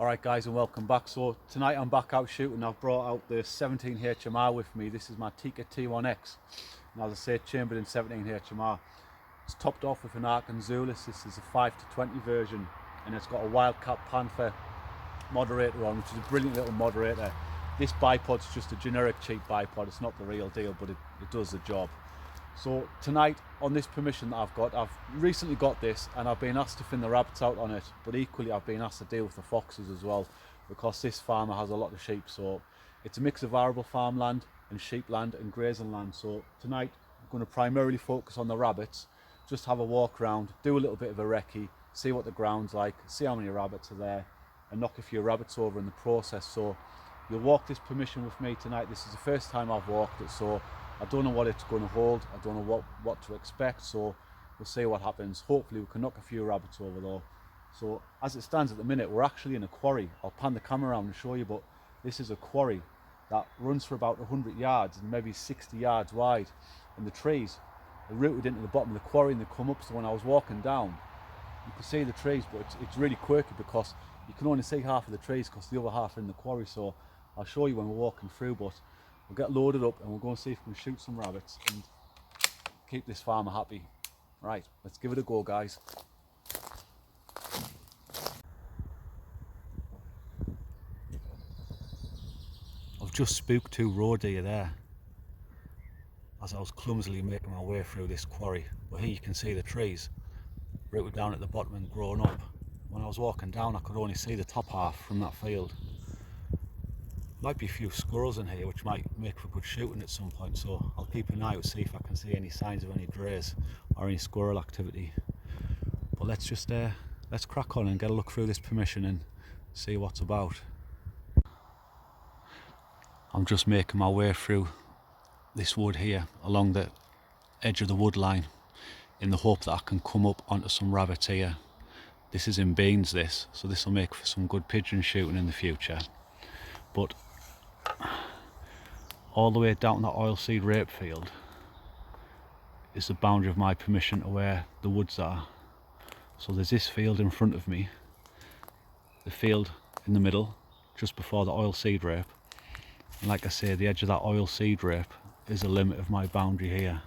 Alright guys, and welcome back. So tonight I'm back out shooting. I've brought out the 17 HMR with me. This is my Tikka T1X. And as I say, chambered in 17 HMR. It's topped off with an Zulus. This is a 5 to 20 version, and it's got a Wildcat Panther moderator on, which is a brilliant little moderator. This bipod's just a generic cheap bipod. It's not the real deal, but it does the job. So tonight, on this permission that I've recently got this, and I've been asked to fin the rabbits out on it, but equally I've been asked to deal with the foxes as well, because this farmer has a lot of sheep. So it's a mix of arable farmland and sheep land and grazing land. So tonight I'm going to primarily focus on the rabbits, just have a walk around, do a little bit of a recce, see what the ground's like, see how many rabbits are there, and knock a few rabbits over in the process. So you'll walk this permission with me tonight. This is the first time I've walked it, so I don't know what it's going to hold. I don't know what to expect, so we'll see what happens. Hopefully we can knock a few rabbits over though. So as it stands at the minute, we're actually in a quarry. I'll pan the camera around and show you, but this is a quarry that runs for about 100 yards and maybe 60 yards wide, and the trees are rooted into the bottom of the quarry and they come up. So when I was walking down, you could see the trees, but it's really quirky because you can only see half of the trees because the other half are in the quarry. So I'll show you when we're walking through, but we'll get loaded up and we'll go and see if we can shoot some rabbits and keep this farmer happy. Right, let's give it a go, guys. I've just spooked two roe deer there as I was clumsily making my way through this quarry. But here you can see the trees rooted down at the bottom and grown up. When I was walking down, I could only see the top half from that field. Might be a few squirrels in here, which might make for good shooting at some point, so I'll keep an eye out, see if I can see any signs of any drays or any squirrel activity. But let's just let's crack on and get a look through this permission and see what's about. I'm just making my way through this wood here along the edge of the wood line in the hope that I can come up onto some rabbits here. This is in beans, this, so this will make for some good pigeon shooting in the future. But all the way down that oilseed rape field is the boundary of my permission to where the woods are. So there's this field in front of me, the field in the middle, just before the oilseed rape. And like I say, the edge of that oilseed rape is the limit of my boundary here.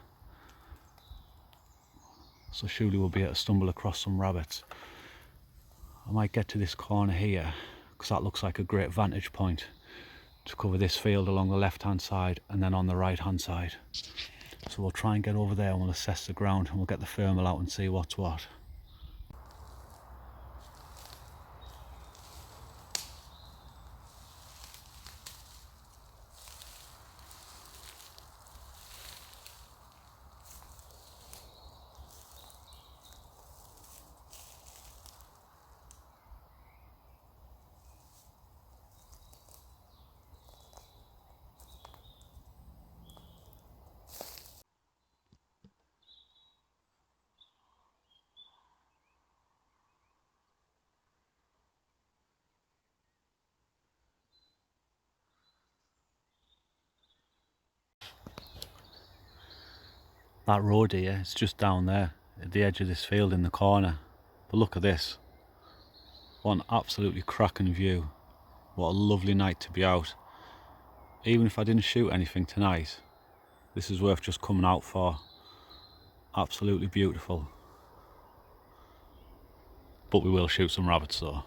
So surely we'll be able to stumble across some rabbits. I might get to this corner here, because that looks like a great vantage point to cover this field along the left hand side and then on the right hand side. So we'll try and get over there and we'll assess the ground and we'll get the thermal out and see what's what. That road here is just down there at the edge of this field in the corner. But look at this. What an absolutely cracking view. What a lovely night to be out. Even if I didn't shoot anything tonight, this is worth just coming out for. Absolutely beautiful. But we will shoot some rabbits though.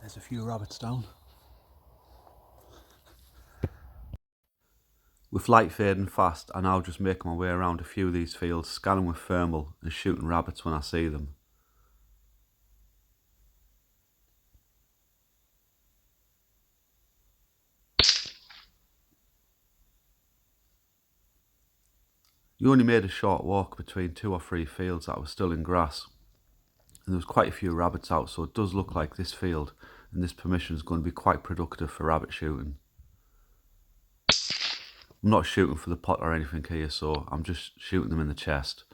There's a few rabbits down. With light fading fast, I now just make my way around a few of these fields, scanning with thermal and shooting rabbits when I see them. You only made a short walk between 2 or 3 fields that were still in grass, and there was quite a few rabbits out, so it does look like this field and this permission is going to be quite productive for rabbit shooting. I'm not shooting for the pot or anything here, so I'm just shooting them in the chest.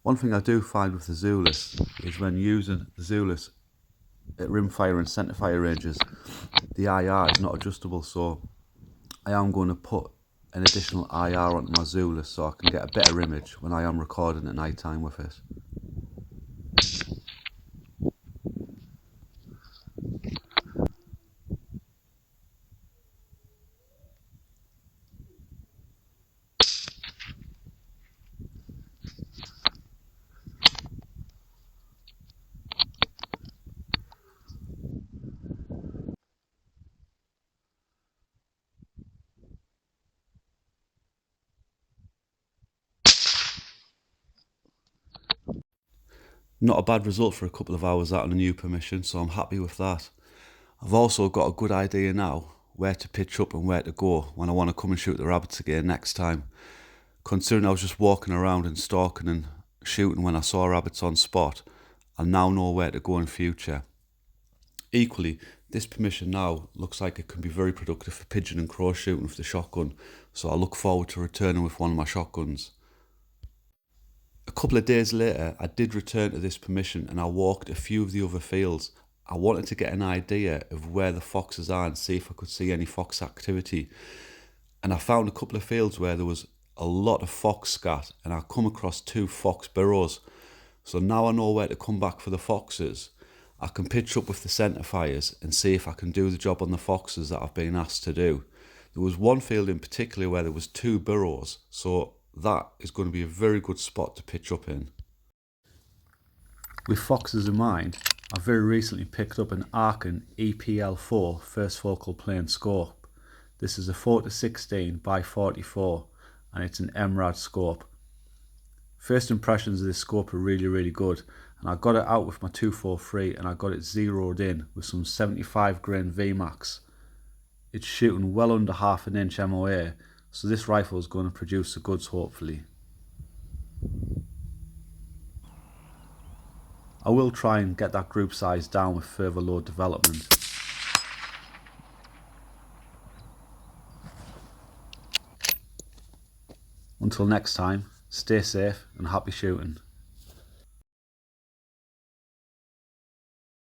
One thing I do find with the Zulus is when using the Zulus at rimfire and centerfire ranges, the IR is not adjustable, so I am going to put an additional IR onto my Zulus so I can get a better image when I am recording at night time with it. Not a bad result for a couple of hours out on a new permission, so I'm happy with that. I've also got a good idea now where to pitch up and where to go when I want to come and shoot the rabbits again next time. Considering I was just walking around and stalking and shooting when I saw rabbits on spot, I now know where to go in future. Equally, this permission now looks like it can be very productive for pigeon and crow shooting with the shotgun, so I look forward to returning with one of my shotguns. A couple of days later, I did return to this permission and I walked a few of the other fields. I wanted to get an idea of where the foxes are and see if I could see any fox activity. And I found a couple of fields where there was a lot of fox scat, and I come across 2 fox burrows. So now I know where to come back for the foxes. I can pitch up with the centre fires and see if I can do the job on the foxes that I've been asked to do. There was one field in particular where there was 2 burrows, so that is going to be a very good spot to pitch up in. With foxes in mind, I very recently picked up an Arken EPL4 first focal plane scope. This is a 4-16 by 44 and it's an MRAD scope. First impressions of this scope are really good, and I got it out with my 243 and I got it zeroed in with some 75 grain VMAX. It's shooting well under half an inch MOA, so this rifle is going to produce the goods hopefully. I will try and get that group size down with further load development. Until next time, stay safe and happy shooting.